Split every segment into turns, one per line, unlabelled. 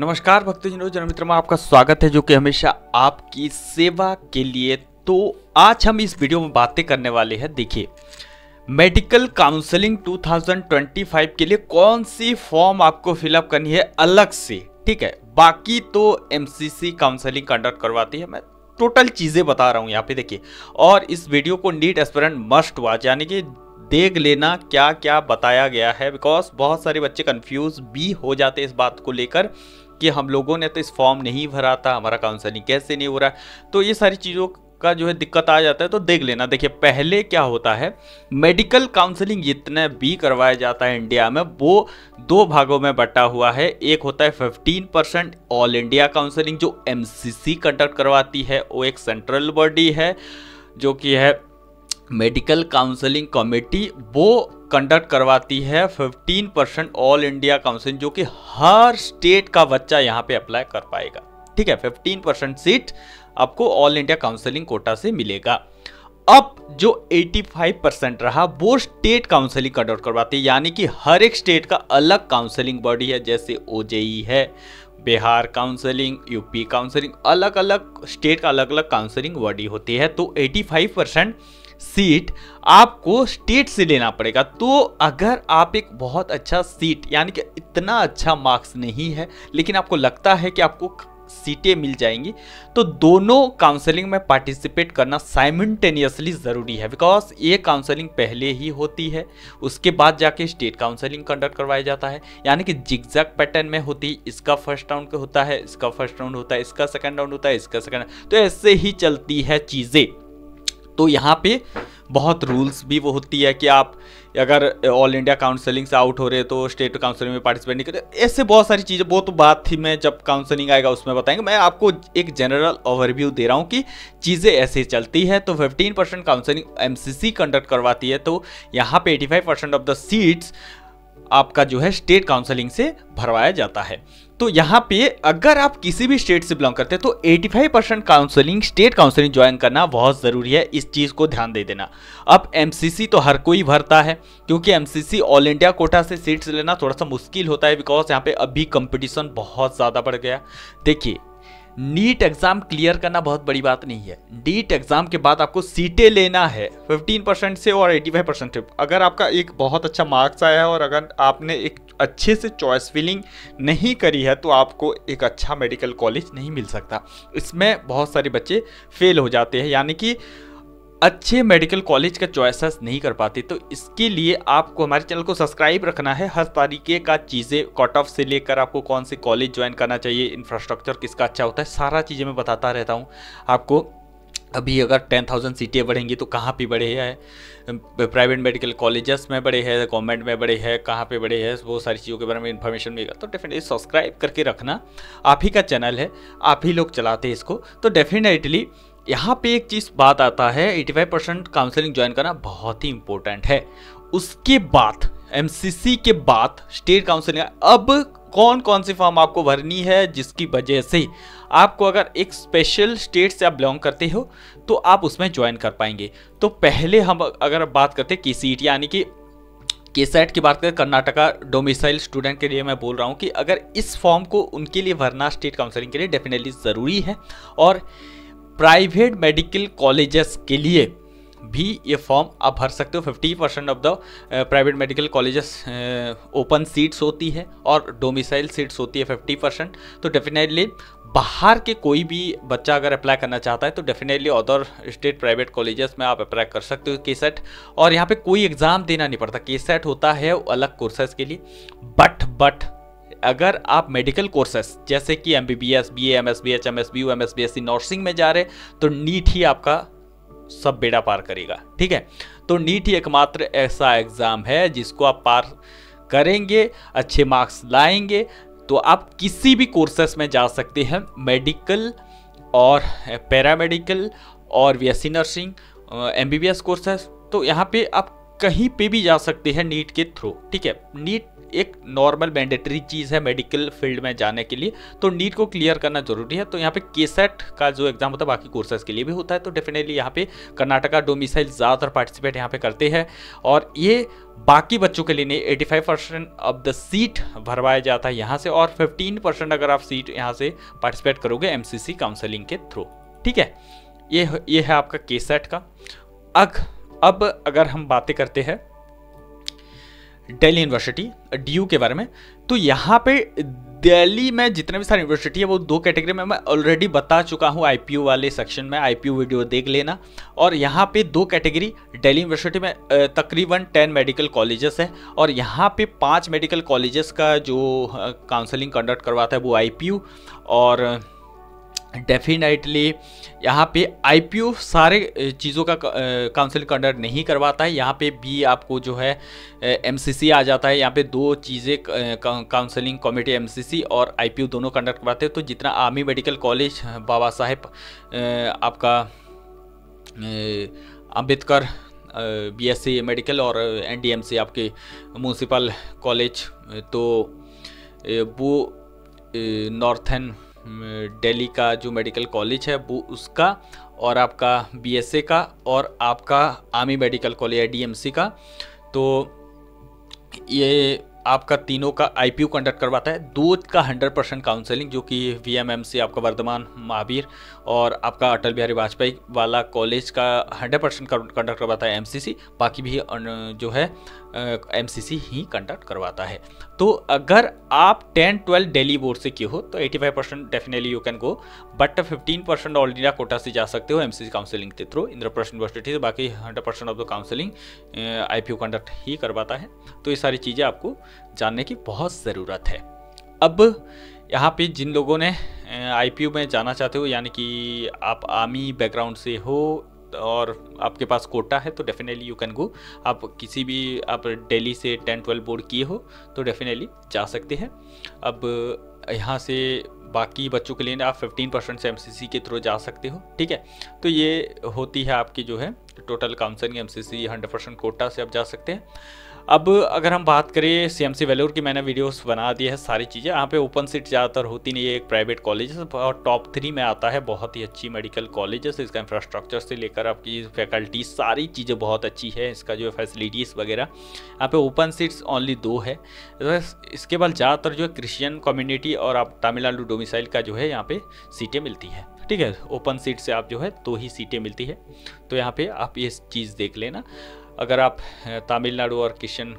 नमस्कार भक्तजनों, जन मित्रों में आपका स्वागत है जो कि हमेशा आपकी सेवा के लिए। तो आज हम इस वीडियो में बातें करने वाले हैं। देखिए, मेडिकल काउंसलिंग 2025 के लिए कौन सी फॉर्म आपको फिलअप करनी है अलग से, ठीक है। बाकी तो एमसीसी काउंसलिंग कंडक्ट करवाती है। मैं टोटल चीज़ें बता रहा हूँ यहाँ पे, देखिए। और इस वीडियो को नीट एस्पिरेंट मस्ट वॉच, यानी कि देख लेना क्या क्या बताया गया है, बिकॉज बहुत सारे बच्चे कंफ्यूज भी हो जाते हैं इस बात को लेकर कि हम लोगों ने तो इस फॉर्म नहीं भरा था, हमारा काउंसलिंग कैसे नहीं हो रहा है। तो ये सारी चीज़ों का जो है दिक्कत आ जाता है, तो देख लेना। देखिए, पहले क्या होता है, मेडिकल काउंसलिंग जितना भी करवाया जाता है इंडिया में वो दो भागों में बटा हुआ है। एक होता है 15% ऑल इंडिया काउंसलिंग जो एमसीसी कंडक्ट करवाती है, वो एक सेंट्रल बॉडी है जो कि है मेडिकल काउंसलिंग कमेटी, वो कंडक्ट करवाती है 15% ऑल इंडिया काउंसलिंग जो कि हर स्टेट का बच्चा यहाँ पे अप्लाई कर पाएगा, ठीक है। 15% सीट आपको ऑल इंडिया काउंसलिंग कोटा से मिलेगा। अब जो 85% रहा वो स्टेट काउंसलिंग कंडक्ट करवाती है, यानी कि हर एक स्टेट का अलग काउंसलिंग बॉडी है। जैसे ओजेई है, बिहार काउंसलिंग, यूपी काउंसलिंग, अलग अलग स्टेट का अलग अलग काउंसलिंग बॉडी होती है। तो 85% सीट आपको स्टेट से लेना पड़ेगा। तो अगर आप एक बहुत अच्छा सीट, यानी कि इतना अच्छा मार्क्स नहीं है लेकिन आपको लगता है कि आपको सीटें मिल जाएंगी, तो दोनों काउंसलिंग में पार्टिसिपेट करना साइमल्टेनियसली ज़रूरी है। बिकॉज ये काउंसलिंग पहले ही होती है, उसके बाद जाके स्टेट काउंसलिंग कंडक्ट करवाया जाता है, यानी कि जिगजैग पैटर्न में होती है। इसका फर्स्ट राउंड का होता है, इसका फर्स्ट राउंड होता है, इसका सेकंड राउंड होता है, इसका सेकंड, तो ऐसे ही चलती है चीज़ें। तो यहाँ पे बहुत रूल्स भी वो होती है कि आप अगर ऑल इंडिया काउंसलिंग से आउट हो रहे तो स्टेट काउंसलिंग में पार्टिसिपेट नहीं करते, ऐसे बहुत सारी चीज़ें। वो तो बात थी, मैं जब काउंसलिंग आएगा उसमें बताएंगे। मैं आपको एक जनरल ओवरव्यू दे रहा हूँ कि चीज़ें ऐसे चलती है। तो 15% काउंसलिंग एमसीसी कंडक्ट करवाती है, तो यहाँ पे 85% ऑफ द सीट्स आपका जो है स्टेट काउंसलिंग से भरवाया जाता है। तो यहाँ पे अगर आप किसी भी स्टेट से बिलोंग करते हैं तो 85% काउंसलिंग स्टेट काउंसलिंग ज्वाइन करना बहुत ज़रूरी है, इस चीज़ को ध्यान दे देना। अब एमसीसी तो हर कोई भरता है, क्योंकि एमसीसी ऑल इंडिया कोटा से सीट्स लेना थोड़ा सा मुश्किल होता है, बिकॉज यहाँ पे अभी कंपटीशन बहुत ज़्यादा बढ़ गया। देखिए, नीट एग्जाम क्लियर करना बहुत बड़ी बात नहीं है। नीट एग्जाम के बाद आपको सीटें लेना है 15% से और 85% से। अगर आपका एक बहुत अच्छा मार्क्स आया है और अगर आपने एक अच्छे से चॉइस फिलिंग नहीं करी है तो आपको एक अच्छा मेडिकल कॉलेज नहीं मिल सकता। इसमें बहुत सारे बच्चे फेल हो जाते हैं, यानी कि अच्छे मेडिकल कॉलेज का चॉइसेस नहीं कर पाते। तो इसके लिए आपको हमारे चैनल को सब्सक्राइब रखना है। हर तरीके का चीज़ें, कट ऑफ से लेकर आपको कौन से कॉलेज ज्वाइन करना चाहिए, इंफ्रास्ट्रक्चर किसका अच्छा होता है, सारा चीज़ें मैं बताता रहता हूँ आपको। अभी अगर 10,000 सीटें बढ़ेंगी तो कहाँ पे बढ़े हैं, प्राइवेट मेडिकल कॉलेजेस में बढ़े हैं, गवर्नमेंट में बढ़े हैं, कहाँ पे बढ़े हैं, वो सारी चीज़ों के बारे में इन्फॉर्मेशन मिलेगा। तो डेफिनेटली सब्सक्राइब करके रखना, आप ही का चैनल है, आप ही लोग चलाते हैं इसको। तो डेफिनेटली यहाँ पे एक चीज़ बात आता है, 85% काउंसलिंग ज्वाइन करना बहुत ही इंपॉर्टेंट है। उसके बाद एमसीसी के बाद स्टेट काउंसलिंग। अब कौन कौन सी फॉर्म आपको भरनी है, जिसकी वजह से आपको अगर एक स्पेशल स्टेट से आप बिलोंग करते हो तो आप उसमें ज्वाइन कर पाएंगे। तो पहले हम अगर बात करते हैं KCET, यानी कि KSET की बात करें, कर्नाटका डोमिसाइल स्टूडेंट के लिए मैं बोल रहा हूँ कि अगर इस फॉर्म को उनके लिए भरना स्टेट काउंसलिंग के लिए डेफिनेटली ज़रूरी है। और प्राइवेट मेडिकल कॉलेजेस के लिए भी ये फॉर्म आप भर सकते हो। 50% of the private medical colleges open seats होती है और डोमिसाइल सीट्स होती है 50%। तो डेफिनेटली बाहर के कोई भी बच्चा अगर अप्लाई करना चाहता है तो definitely other state private colleges में आप अप्लाई कर सकते हो KSET। और यहाँ पे कोई एग्ज़ाम देना नहीं पड़ता। KSET होता है अलग कोर्सेज के लिए, बट अगर आप मेडिकल कोर्सेस जैसे कि MBBS, BA, MS, BH, MS, BU, MS, BSc nursing में जा रहे तो नीट ही आपका सब बेड़ा पार करेगा, ठीक है। तो नीट ही एकमात्र ऐसा एग्ज़ाम है जिसको आप पार करेंगे, अच्छे मार्क्स लाएंगे तो आप किसी भी कोर्सेस में जा सकते हैं, मेडिकल और पैरामेडिकल और BSc नर्सिंग, MBBS कोर्सेस। तो यहाँ पे आप कहीं पे भी जा सकते हैं नीट के थ्रू, ठीक है। नीट एक नॉर्मल मैंडेटरी चीज़ है मेडिकल फील्ड में जाने के लिए, तो नीट को क्लियर करना जरूरी है। तो यहाँ पे KSET का जो एग्जाम होता है बाकी कोर्सेज के लिए भी होता है। तो डेफिनेटली यहाँ पे कर्नाटका डोमिसाइल ज़्यादातर पार्टिसिपेट यहाँ पे करते हैं और ये बाकी बच्चों के लिए नहीं, 85% ऑफ द सीट भरवाया जाता है यहाँ से, और 15% अगर आप सीट यहाँ से पार्टिसिपेट करोगे एमसीसी काउंसलिंग के थ्रू। ठीक है, ये है आपका केसेट का। अब अगर हम बातें करते हैं दिल्ली यूनिवर्सिटी DU के बारे में, तो यहाँ पे दिल्ली में जितने भी सारी यूनिवर्सिटी है वो 2 कैटेगरी में मैं ऑलरेडी बता चुका हूँ। IPU वाले सेक्शन में IPU वीडियो देख लेना। और यहाँ पे 2 कैटेगरी दिल्ली यूनिवर्सिटी में तकरीबन 10 मेडिकल कॉलेजेस है, और यहाँ पे 5 मेडिकल कॉलेजेस का जो काउंसलिंग कंडक्ट करवाता है वो IPU, और डेफिनेटली यहाँ पे IPU सारे चीज़ों का काउंसलिंग कंडक्ट नहीं करवाता है। यहाँ पे भी आपको जो है MCC आ जाता है। यहाँ पे 2 चीज़ें काउंसलिंग कमेटी MCC और IPU दोनों कंडक्ट करवाते हैं। तो जितना army medical college Baba Saheb आपका अंबेडकर BSc मेडिकल और NDMC आपके म्यूनसिपल कॉलेज, तो वो नॉर्थन दिल्ली का जो मेडिकल कॉलेज है वो उसका, और आपका BSA का, और आपका आर्मी मेडिकल कॉलेज DMC का, तो ये आपका तीनों का IPU कंडक्ट करवाता है। 2 का 100% काउंसलिंग जो कि VMMC आपका वर्धमान महावीर और आपका अटल बिहारी वाजपेयी वाला कॉलेज का 100% कंडक्ट करवाता है MCC, बाकी भी जो है MCC ही कंडक्ट करवाता है। तो अगर आप 10-12 दिल्ली बोर्ड से किए हो तो 85% definitely you can go, but 15% all India quota से जा सकते हो MCC काउंसलिंग के थ्रू इंद्रप्रस्थ यूनिवर्सिटी से। बाकी 100% of the counselling IPU conduct ही करवाता है। तो ये सारी चीज़ें आपको जानने की बहुत ज़रूरत है। अब यहाँ पे जिन लोगों ने IPU में जाना चाहते हो, यानी कि आप आर्मी बैकग्राउंड से हो और आपके पास कोटा है, तो डेफिनेटली यू कैन गो। आप किसी भी आप दिल्ली से 10-12 बोर्ड किए हो तो डेफिनेटली जा सकते हैं। अब यहाँ से बाकी बच्चों के लिए आप 15% से MCC के थ्रू जा सकते हो। ठीक है, तो ये होती है आपकी जो है टोटल काउंसलिंग MCC 100% कोटा से आप जा सकते हैं। अब अगर हम बात करें CMC वेलोर की, मैंने वीडियोस बना दी है सारी चीज़ें। यहाँ पे ओपन सीट ज़्यादातर होती नहीं है, एक प्राइवेट कॉलेज है और टॉप 3 में आता है। बहुत ही अच्छी मेडिकल कॉलेज है, इसका इंफ्रास्ट्रक्चर से लेकर आपकी फैकल्टी सारी चीज़ें बहुत अच्छी है। इसका जो फैसिलिटीज़ वगैरह, यहाँ पे ओपन सीट्स ओनली 2 है। इसके बाद ज़्यादातर जो है क्रिश्चियन कम्युनिटी और आप तमिलनाडु डोमिसाइल का जो है यहाँ पे सीटें मिलती है। ठीक है, ओपन सीट से आप जो है 2 ही सीटें मिलती है। तो यहाँ पे आप ये चीज़ देख लेना। अगर आप तमिलनाडु और क्रिश्चियन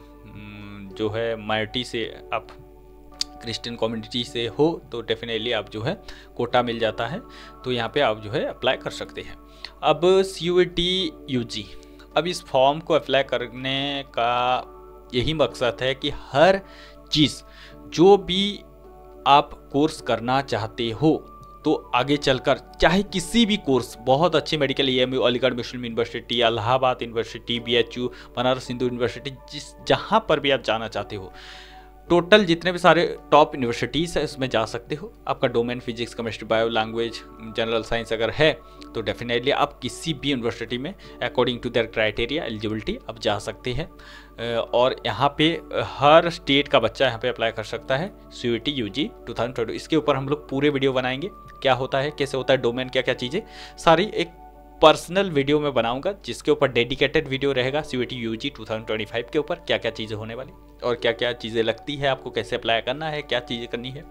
जो है माइनॉरिटी से, आप क्रिश्चियन कम्युनिटी से हो, तो डेफिनेटली आप जो है कोटा मिल जाता है। तो यहाँ पे आप जो है अप्लाई कर सकते हैं। अब CUET UG, अब इस फॉर्म को अप्लाई करने का यही मकसद है कि हर चीज़ जो भी आप कोर्स करना चाहते हो, तो आगे चलकर चाहे किसी भी कोर्स, बहुत अच्छे medical AMU, Aligarh Muslim university, Allahabad university, BHU, Banaras Hindu university, जहाँ पर भी आप जाना चाहते हो, टोटल जितने भी सारे टॉप यूनिवर्सिटीज़ है उसमें जा सकते हो। आपका domain physics, chemistry, bio, language, general science अगर है तो डेफिनेटली आप किसी भी यूनिवर्सिटी में according to their criteria eligibility आप जा सकते हैं। और यहाँ पे हर स्टेट का बच्चा यहाँ पे अप्लाई कर सकता है CUET UG 2022। इसके ऊपर हम लोग पूरे वीडियो बनाएंगे, क्या होता है, कैसे होता है, डोमेन क्या क्या चीज़ें, सारी एक पर्सनल वीडियो में बनाऊंगा, जिसके ऊपर डेडिकेटेड वीडियो रहेगा CUET UG 2025 के ऊपर, क्या क्या चीज़ें होने वाली और क्या क्या चीज़ें लगती है, आपको कैसे अप्लाई करना है, क्या चीज़ें करनी है,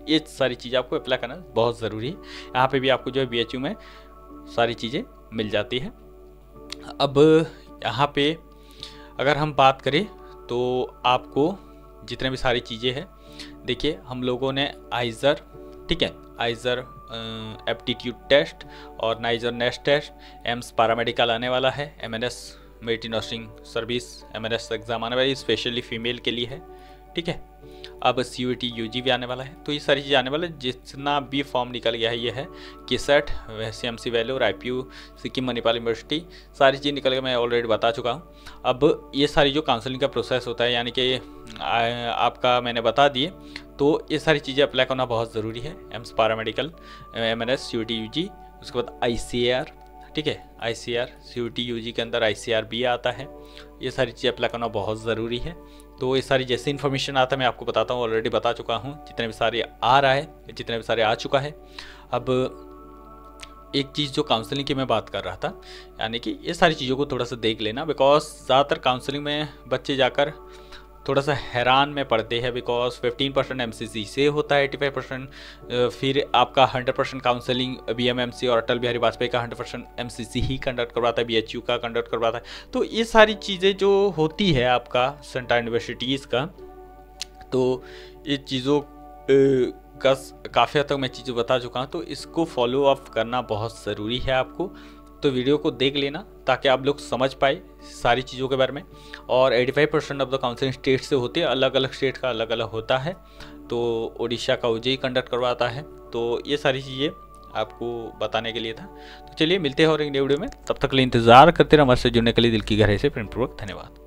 ये सारी चीज़ें आपको अप्लाई करना बहुत ज़रूरी है। यहाँ पे भी आपको जो है BHU में सारी चीज़ें मिल जाती है। अब यहाँ पे अगर हम बात करें तो आपको जितने भी सारी चीज़ें हैं, देखिए हम लोगों ने आइजर, ठीक है, आइजर एप्टीट्यूड टेस्ट और NISER NEST test, AIIMS paramedical आने वाला है, MNS military nursing service MNS exam आने वाली, स्पेशली फीमेल के लिए है। ठीक है, अब CUET UG भी आने वाला है। तो ये सारी चीज़ें आने वाला है। जितना भी फॉर्म निकल गया है, ये है KSET, CMC Vellore, IPU, Sikkim Manipal university, सारी चीज़ निकल गया, मैं ऑलरेडी बता चुका हूँ। अब ये सारी जो काउंसलिंग का प्रोसेस होता है, यानी कि आपका मैंने बता दिए, तो ये सारी चीज़ें अप्लाई करना बहुत ज़रूरी है। AIIMS paramedical, MNS, CUET UG, उसके बाद ICAR, ठीक है, ICAR, CUET UG के अंदर ICAR भी आता है। ये सारी चीज़ें अप्लाई करना बहुत ज़रूरी है। तो ये सारी जैसे इन्फॉर्मेशन आता है मैं आपको बताता हूँ, ऑलरेडी बता चुका हूँ, जितने भी सारे आ रहा है, जितने भी सारे आ चुका है। अब एक चीज़ जो काउंसलिंग की मैं बात कर रहा था, यानी कि ये सारी चीज़ों को थोड़ा सा देख लेना, बिकॉज ज़्यादातर काउंसलिंग में बच्चे जाकर थोड़ा सा हैरान में पड़ते हैं, बिकॉज 15% MCC से होता है, 85%, फिर आपका 100% काउंसलिंग BMMC और अटल बिहारी वाजपेयी का 100% MCC ही कंडक्ट करवाता है, BHU का कंडक्ट करवाता है। तो ये सारी चीज़ें जो होती है आपका सेंट्रल यूनिवर्सिटीज़ का, तो ये चीज़ों का काफ़ी हद तक मैं चीज़ें बता चुका हूँ, तो इसको फॉलो अप करना बहुत ज़रूरी है आपको। तो वीडियो को देख लेना ताकि आप लोग समझ पाए सारी चीज़ों के बारे में। और 85% ऑफ द काउंसलिंग स्टेट से होते हैं, अलग अलग स्टेट का अलग अलग होता है। तो उड़ीसा का UJEE कंडक्ट करवाता है। तो ये सारी चीज़ें आपको बताने के लिए था। तो चलिए मिलते हैं और एक नई वीडियो में, तब तक के लिए इंतज़ार करते रहे हमारे से जुड़ने के लिए दिल की गहराई से प्रेमपूर्वक धन्यवाद।